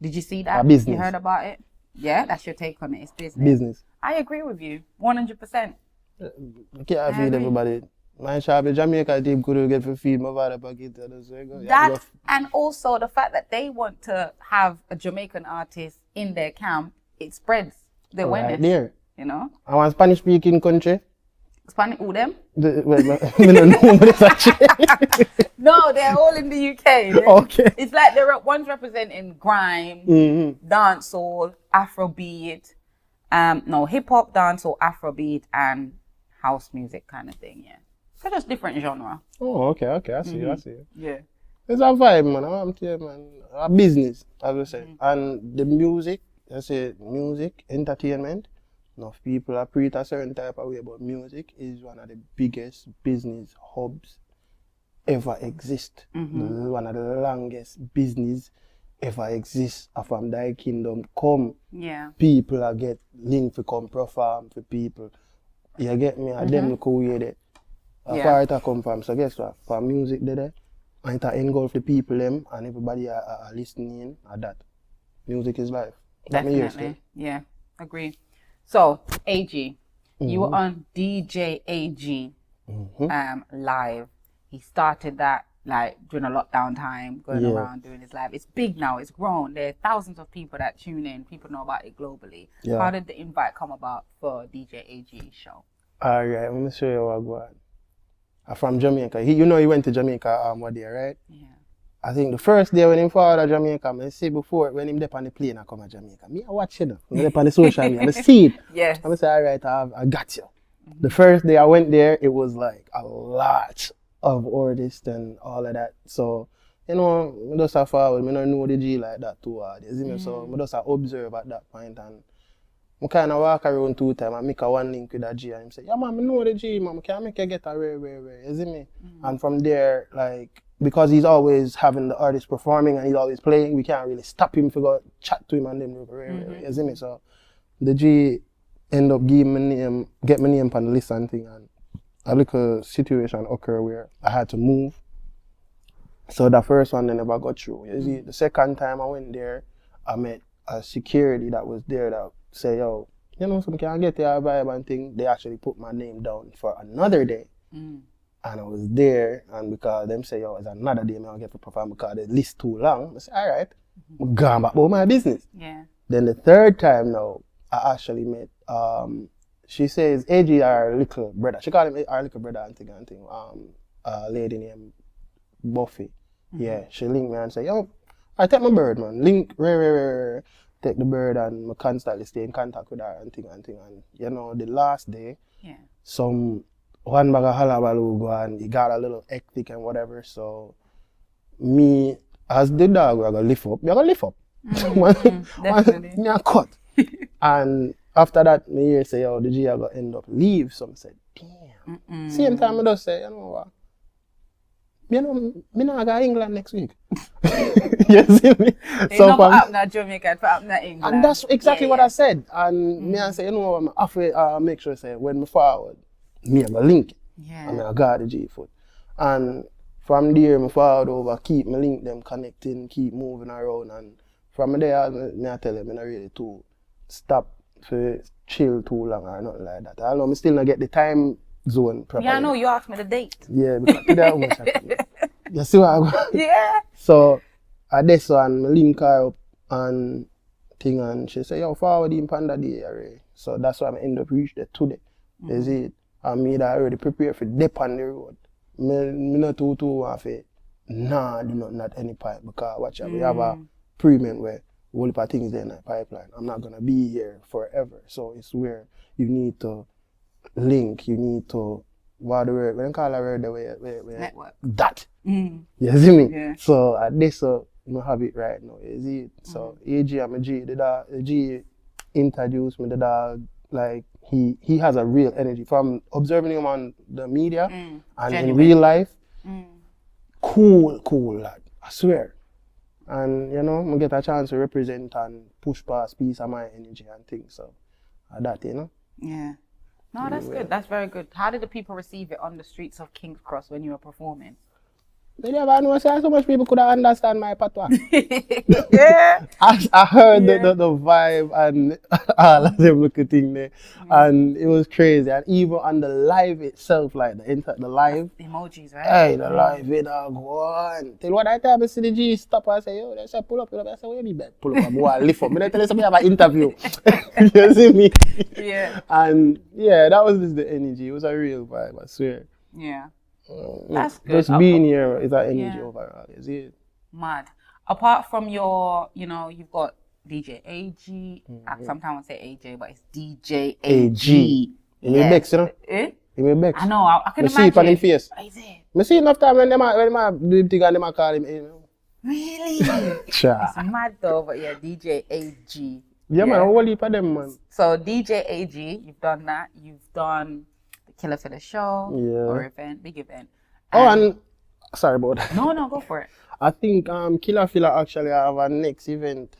Did you see that? Business. You heard about it? Yeah, that's your take on it. It's business. Business. I agree with you, 100%. You can't feed everybody. My shop in Jamaica team could get for feed my father pocket. That and also the fact that they want to have a Jamaican artist in their camp, it spreads the awareness. Right there. You know? I want Spanish speaking country. Spanish, who them? I don't know what it's actually. No, they're all in the UK. Okay. It's like one's representing grime, dancehall, Afrobeat, hip hop, dancehall, Afrobeat, and house music kind of thing. Yeah, so just different genre. Oh, okay. I see. Yeah. It's a vibe, man. I'm telling you, man. A business, as we say, and the music. I say music, entertainment. Enough people are treat a certain type of way, but music is one of the biggest business hubs ever exist. One of the longest business ever exist. From thy kingdom come. Yeah. People are get linked to come perform for people. You get me? And them look away there. Far it come from. So guess what? For music there, and it engulf the people them and everybody are listening at that. Music is life. Definitely. Yeah, agree. So, AG, you were on DJ AG live. He started that like during a lockdown time, going around doing his live. It's big now, it's grown. There are thousands of people that tune in. People know about it globally. Yeah. How did the invite come about for DJ AG's show? All right, let me show you what I'm going. I'm from Jamaica. He went to Jamaica one day, right? Yeah. I think the first day when he flew to Jamaica, I see before when him there on the plane I come to Jamaica. Me I watch it. I'm there on the social media. I see it. Yes. I say, all right, I got you. The first day I went there, it was like a lot of artists and all of that. So, I just have forward. I don't know the G like that too hard. You see me? So I just observe at that point and I kind of walk around 2 times and make a one link with a G and him say, yeah man, I know the G, man. I can make you get a rare. You see me? And from there, like, because he's always having the artist performing and he's always playing, we can't really stop him to go chat to him and then you see me? So the G end up giving my name, get my name on the list and thing, and a little situation occurred where I had to move. So the first one they never got through. You see, the second time I went there, I met a security that was there that said, yo, some can get your vibe and thing. They actually put my name down for another day. And I was there, and because them say, yo, it's another day I get to perform because the list too long. I said, all right, I'm going back about my business. Yeah. Then the third time now, I actually met, she says, AG, our little brother. She called him our little brother and thing. A lady named Buffy. Yeah, she linked me and said, yo, I take my bird, man. Link, take the bird and I constantly stay in contact with her and thing. And the last day, one bag of halabaloo go and it got a little hectic and whatever. So me, as the dog, we're gonna lift up. Definitely. Me a cut. And after that, me hear say, the G are gonna end up leave. Some said, damn. Same time I just say, you know what? Me not go to England next week. You see me? So not for up in Jamaica, for up in England. And that's exactly what I said. And me I say, you know what, I have to make sure say when me forward, me I'm a link. Yeah. And I got the G foot. And from there, I forward over, keep my link them connecting, keep moving around. And from there, I tell them, I'm not really to stop to chill too long or nothing like that. I know I still not get the time zone properly. Yeah, I know, you asked me the date. Yeah, because today I was happy. You see what I go? Yeah. So, at this one, I link her up and thing, and she say, yo, forward him Panda Day already. So that's why I end up reach there today. You see it? And me that already prepared for dip on the road. Me not too want to do nothing at any point because watch out, we have a premium where whole heap of things there in the pipeline. I'm not gonna be here forever. So it's where you need to link, you need to what the word when you call a word the way network. That. You see me? Yeah. So at this I have it right now. You see it? So AG and my G, the G introduced me the dog. Like he has a real energy from observing him on the media and genuine. In real life. Cool lad, I swear. And I get a chance to represent and push past peace of my energy and things. So that, Yeah. No, that's good. That's very good. How did the people receive it on the streets of King's Cross when you were performing? They never know, so much people could understand my patois. Yeah. I heard the vibe and all of them looking thing there, and it was crazy. And even on the live itself, like the live, The emojis, right? hey, the live, it all go on. Till one time I see the G stop and say, yo, they say pull up. I say, where you be? Pull up, boy, lift up. I tell you something about interview. You see me? Yeah. And yeah, that was just the energy. It was a real vibe, I swear. Yeah. That's good. Just being here is that energy overall, is it? Mad. Apart from your, you've got DJ AG. Sometimes I say AJ, but it's DJ AG. You may bex, you know? Eh? You may bex. I know. I can imagine. See it on his face. Is it? I see enough time when them do him thing and them call him. Really? Cha. It's mad though, but yeah, DJ AG. Yeah, man, whole heap of them, man. So DJ AG, you've done that. You've done the Killer for the Show or event, big event. And sorry about that. No, go for it. I think Killer Filler actually have a next event.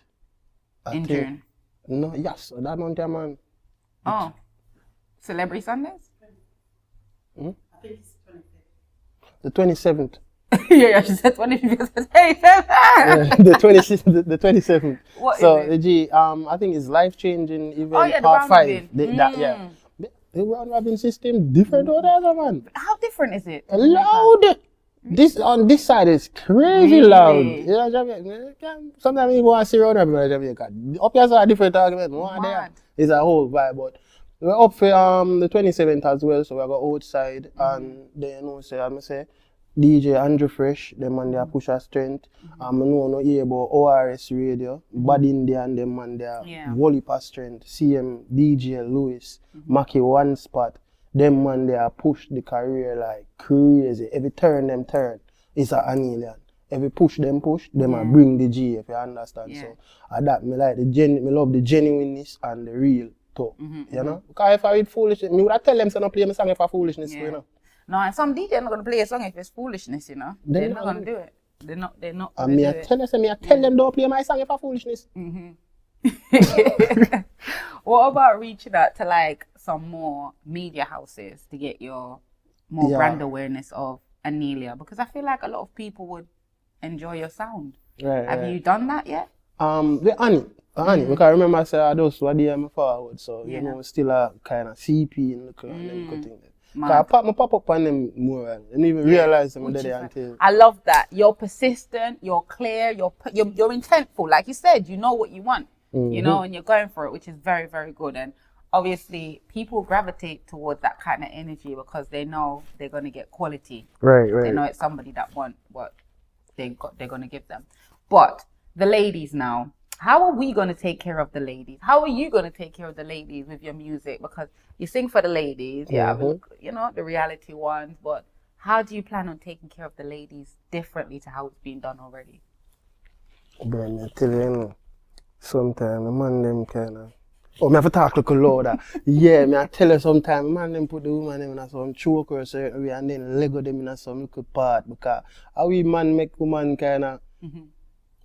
In June. No, yes, that month, yeah, man. Oh, Celebrity Sundays? I think it's 25th. The 27th. Yeah, she said 25th. Hey, the 26th, the 27th. What so is it? the G, I think it's life changing event the part round 5. robin. The round robin system different or other, man. How different is it? Loud. This on this side is crazy loud. You know, Jamaica, sometimes you want to see round robin in Jamaica. Up here is a different argument. One there is a whole vibe, but we're up for the 27th as well, so we go outside and then I say DJ Andrew Fresh, them man they push our strength. I know no hear about ORS Radio, Bad India and them man they whole heap of strength. CM, DJ Lewis, Mackie One Spot, them man they push the career like crazy. Every turn them turn, it's a Aneillyon. Every push, them a bring the G, if you understand. So that me like me love the genuineness and the real talk. You know? Because if I read foolishness, me would have tell them to not play my song for foolishness, you know. No, and some DJ are not gonna play a song if it's foolishness, you know. They're not gonna do it. They're not gonna do it. I tell them don't play my song for foolishness. What about reaching out to like some more media houses to get your more brand awareness of Aneillyon? Because I feel like a lot of people would enjoy your sound. Right. Have you done that yet? The Annie, because I remember I said those were the forward, so you know still a kind of CP and look and them good thing. I pop up on them more and even realize them until. I love that. You're persistent, you're clear, you're intentful. Like you said, you know what you want, you know, and you're going for it, which is very, very good. And obviously, people gravitate towards that kind of energy because they know they're going to get quality. Right. They know it's somebody that want what they're going to give them. But the ladies now, how are we going to take care of the ladies? How are you going to take care of the ladies with your music? Because you sing for the ladies, you know, the reality ones, but how do you plan on taking care of the ladies differently to how it's been done already? Then I tell you, sometimes the man them kind of, I have to talk a little louder. Me I tell you sometimes, man them put the woman them in some choke or a certain way and then lego them in some little part because how we man make woman kind of,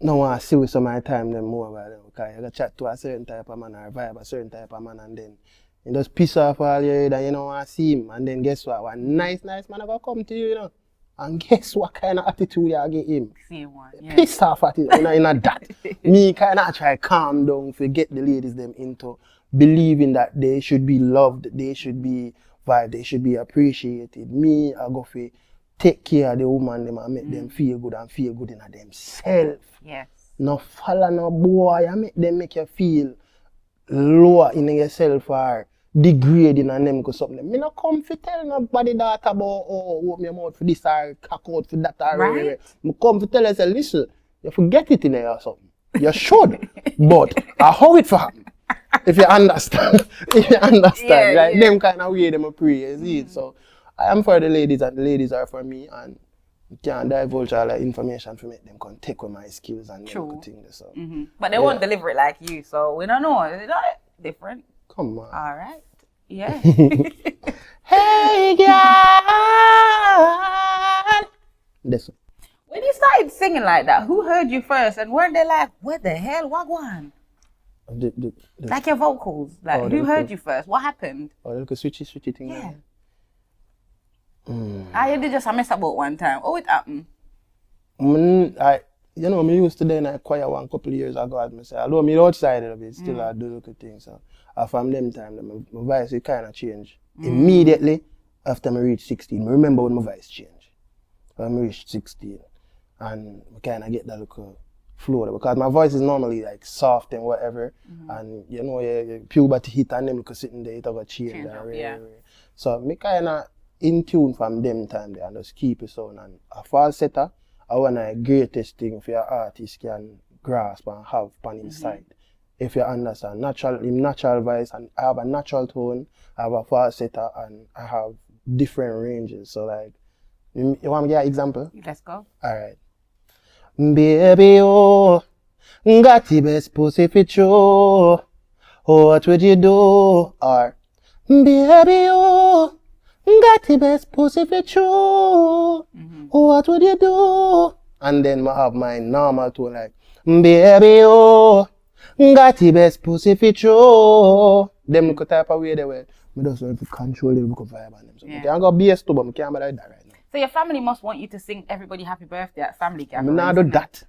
no one see with some of my time them more about them because you got chat to a certain type of man or vibe a certain type of man and then you just piss off all your head and you don't want to see him and then guess what? One nice man gonna come to you, you know. And guess what kind of attitude you give him? Same one, Piss off at it in a that. Me kind of try calm down to get the ladies them into believing that they should be loved, they should be vibed, they should be appreciated. Me I go for take care of the woman them and make them feel good and feel good in themselves. Yes. No follow no boy and make you feel lower in yourself or degrading and them cause something. Me no come to tell nobody that about open your mouth for this or cock out for that or right. Me come to tell yourself, listen, you forget it in there or something. You should, but how it for happen? If you understand, right? Them kind of way them pray, you see it. So I am for the ladies and the ladies are for me and you can't divulge all that information to make them can take with my skills and them good things. So. But they won't deliver it like you, so we don't know. It's not different. Come on. All right. Yeah. Hey, girl! This one. When you started singing like that, who heard you first? And weren't they like, what the hell? Wagwan? Like your vocals. Like, who heard you first? What happened? Oh, look at switchy thing. Yeah. I did just a mess about one time. Oh, it happened. Me used to do in a choir one couple of years ago, as I say, although me outside of it, still I do look at things. So, from them time, my voice it kind of changed immediately after I reached 16. I remember when my voice changed. When I reached 16, and I kind of get that look flow because my voice is normally like soft and whatever, and your puberty hit and them look sitting there, it got change. So me kind of in tune from them time there and just keep it on. And a falsetto, I want the greatest thing for your artist can grasp and have on inside. If you understand natural voice, and I have a natural tone, I have a falsetto, and I have different ranges. So like, you want me to give an example? Let's go. Alright. Baby, oh, got the best pussy for you. What would you do? Or, baby, oh, got the best pussy for you. What would you do? And then I have my normal tone like, baby, oh, got the best pussy for you. Them look type of way they were. I just want to control the look of vibe on them. So I can't go BS too, but I can't be like that right now. So your family must want you to sing everybody happy birthday at family gathering. I don't do that.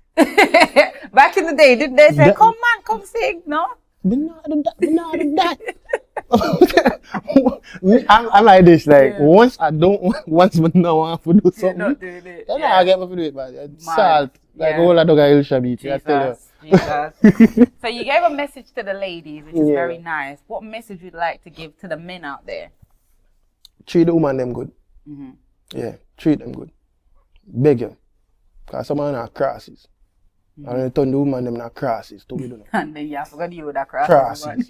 Back in the day, didn't they say, come man, come sing, no? I don't do that. I'm like this, like once I know I want to do something, not doing it. Then I get me to do it, man. Salt, like all I do guy will beat. I tell Jesus. So you gave a message to the ladies, which is very nice. What message would you like to give to the men out there? Treat the woman them good. Yeah, treat them good. Beg you, cause some of them are crosses. And they turn the woman them not crosses too, you know. And then you forgot you that crosses.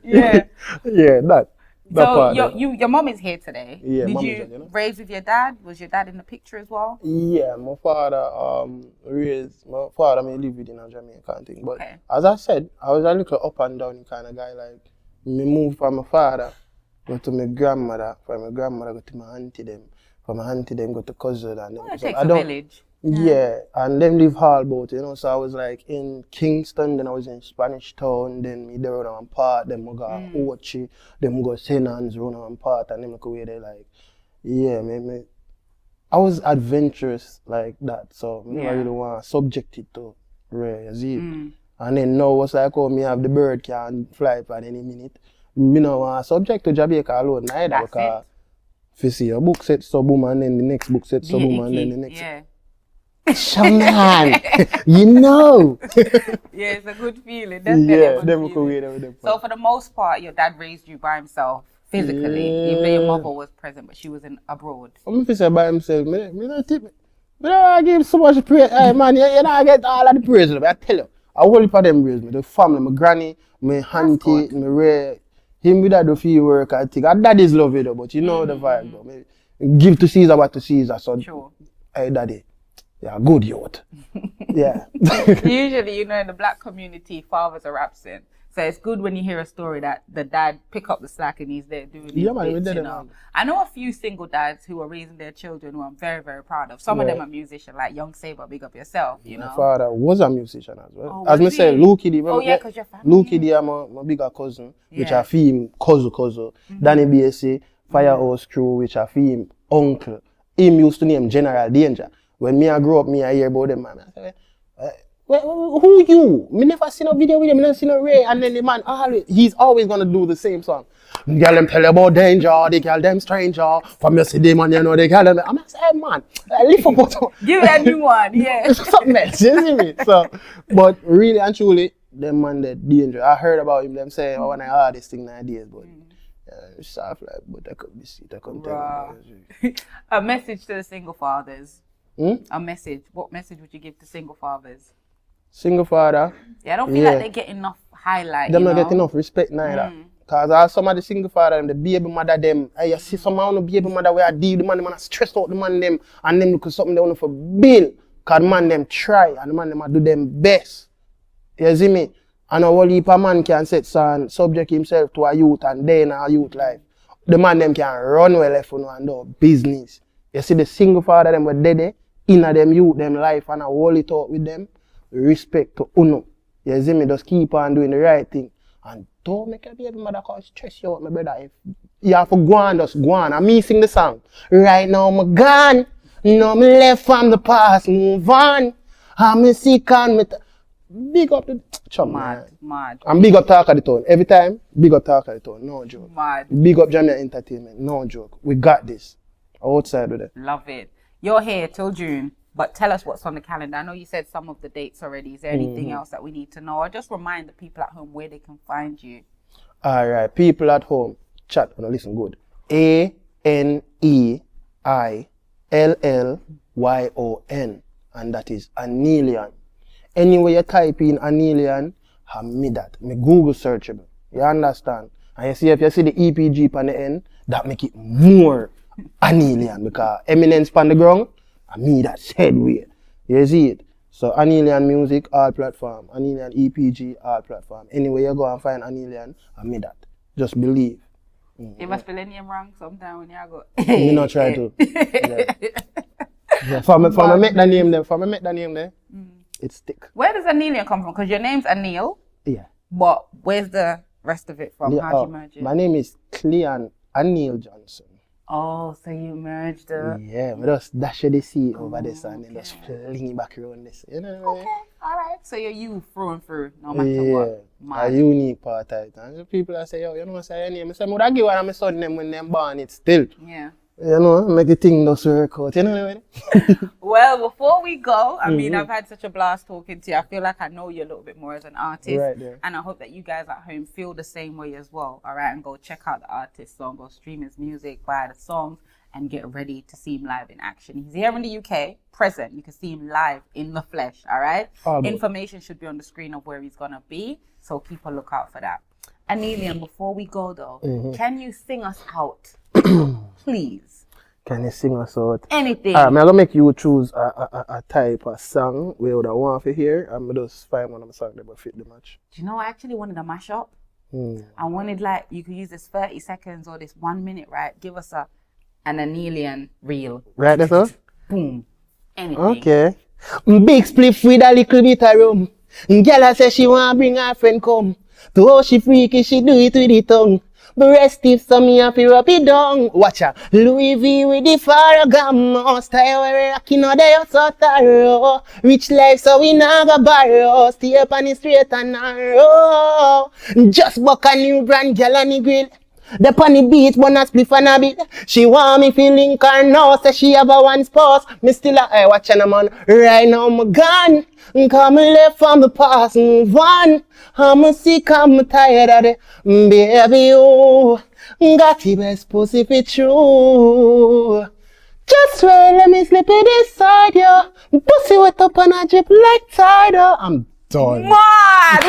Yeah. Yeah, that So part. your mom is here today. Yeah, Did mom you is here, raise with your dad? Was your dad in the picture as well? Yeah, my father me live within a Jamaica and thing. But Okay. as I said, I was a little up and down kind of guy. Like me moved from my father, go to my grandmother, from my grandmother go to my auntie them, from my auntie them go to cousin and them. It takes a village. Yeah, and them live hard boat, So I was like in Kingston, then I was in Spanish Town, then me there around part, then I go Ochi, then I go St. Anne's around part, and then I go where they like, I was adventurous like that, so I really want to subject it to rare, you see. And then now it's like, me have the bird can fly for any minute. Me no want subject to Jamaica alone neither, because if you see a book set sub-boom and then the next book set sub-boom and then the next. Yeah. Shaman, you know. Yeah, it's a good feeling. So for the most part, your dad raised you by himself physically, even though your mother was present, but she was abroad. I'm going to say by himself, me don't give him so much praise. Hey man, you don't get all of the praise. I tell you, I will for them praise me. The family, my granny, my auntie, my Ray, him with that do feel work, I think. And daddy's love it though, but you know the vibe though. Give to Caesar what to Caesar. So, sure. Hey daddy. Yeah, good youth. Yeah. Usually, in the black community, fathers are absent. So it's good when you hear a story that the dad pick up the slack and he's there doing his bits, I know a few single dads who are raising their children who I'm very, very proud of. Some of them are musicians, like Young Saber, big up yourself, My father was a musician as well. Oh, as me say, Luke Kiddy. Because you're family. Luke Kiddy, my bigger cousin, which I feel him cousin. Danny BSC, Firehouse Crew, which I feel him uncle. Him used to name General Danger. When me I grew up, I hear about them, man. I say, who you? Me never seen a video with him, me never seen a Ray. And then the man, he's always gonna do the same song. The girl them tell you about danger, they call them stranger. From you see them and they call them. I'm like, hey man, lift up. Give that new one, yeah. It's something else, you see me? So, but really and truly, them man that danger. I heard about him, them saying, when I heard this thing nowadays, but it's soft like, but I could be sweet, I couldn't tell you. A message to the single fathers. A message. What message would you give to single fathers? Single father? Yeah, I don't feel like they get enough highlight. They don't get enough respect neither. Because some of the single father, the baby mother, them, you see some of the baby mother where I deal the man stress out the man them, and them because something they want for bill. Because the man them try, and the man them do them best. You see me? And a whole heap of man can set son, subject himself to a youth and then a youth life. The man them can run well if you know and do business. You see the single father them were dead in a them youth, them life, and I hold it out with them. Respect to uno. You see me? Just keep on doing the right thing. And don't make a baby mother cause stress you out, my brother. If You have to go on, just go on. And me sing the song. Right now I'm gone. No me left from the past, move on. I'm sick on me. Big up the chum, man. Mad. And big up Talk of the Town. Every time, big up Talk of the Town. No joke. Mad. Big up Jamia Entertainment. No joke. We got this. Outside with it. Love it. You're here till June, but tell us what's on the calendar. I know you said some of the dates already. Is there anything else that we need to know? Or just remind the people at home where they can find you. All right, people at home, chat, listen good. Aneillyon, and that is Aneillyon. Anywhere you type in Aneillyon, have me that. Me Google searchable. You understand? And you see if you see the EPG on the end, that make it more Aneillyon because eminence on the ground, and me that said way. You see it? So Aneillyon music, all platform. Aneillyon EPG, all platform. Anywhere you go and find Aneillyon, and me that. Just believe. You must spell any name wrong sometime when you go. Me not try to. Yeah. For me make the name there, it stick. Where does Aneillyon come from? Because your name's Aneil. Yeah. But where's the rest of it from? How'd you merge it? My name is Cleon Aneil Johnson. Oh, so you merged it. Yeah, we just dash the C over this and then just fling it back around this. You know what I mean? Okay, alright. So you're you through and through, no matter what. A unique part of it. And the people that say, yo, you know, say your name. I say, I give one of my son them when they're born it still. Yeah. You know, make the thing just work out. You know what I mean? Well, before we go, I mean, I've had such a blast talking to you. I feel like I know you a little bit more as an artist. Right there. And I hope that you guys at home feel the same way as well. All right, and go check out the artist's song, go stream his music, buy the songs, and get ready to see him live in action. He's here in the UK, present. You can see him live in the flesh, all right? Information should be on the screen of where he's going to be, so keep a lookout for that. Aneillyon, before we go, though, can you sing us out, please? Can you sing us out? Anything. I'm going to make you choose a type of song where I want to hear. I'm going to just find one of the songs that will fit the match. Do you know I actually wanted a mashup? I wanted, like, you could use this 30 seconds or this 1 minute, right? Give us an Aneillyon reel. Right, that's all? Boom. Anything. Okay. Big spliff with a little bit of rum. Girl say she want bring her friend come. To how she freaky, she do it with the tongue. Breast stiff, so me have to rub it down. Watch her. Louis V with the Ferragamo. Style where we rockin' all day, so thorough. Rich life, so we not go borrow. Stay up on the straight and narrow. Just buck a new brand, girl on the grill. The funny beat, one a spliff and a bit. She want me feeling car now, say she have a one spouse. Me still a watching a man. Right now I'm gone. Come left from the past, move on. I'm sick, I'm tired of it. Baby, you got the best pussy for true. Just wait, let me slip it inside you. Pussy wet up on a drip like tiger. I'm done. Mad!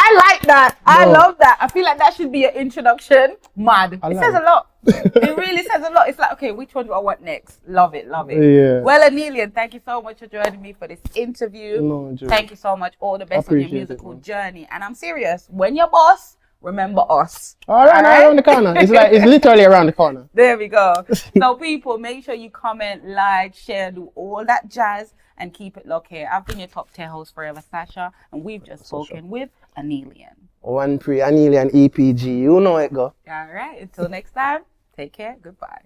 I like that. I love that. I feel like that should be your introduction. Mad. It says a lot. It really says a lot. It's like, okay, which one do I want next? Love it, love it. Yeah. Well, Aneillyon, thank you so much for joining me for this interview. No, thank you so much. All the best on your musical journey. And I'm serious. When you're boss, remember us. All right, around the corner. It's literally around the corner. There we go. So people, make sure you comment, like, share, do all that jazz, and keep it locked here. I've been your top tier host forever, Sasha, and we've just spoken with Aneillyon. One pre Aneillyon EPG, you know it go. All right, until next time, take care, goodbye.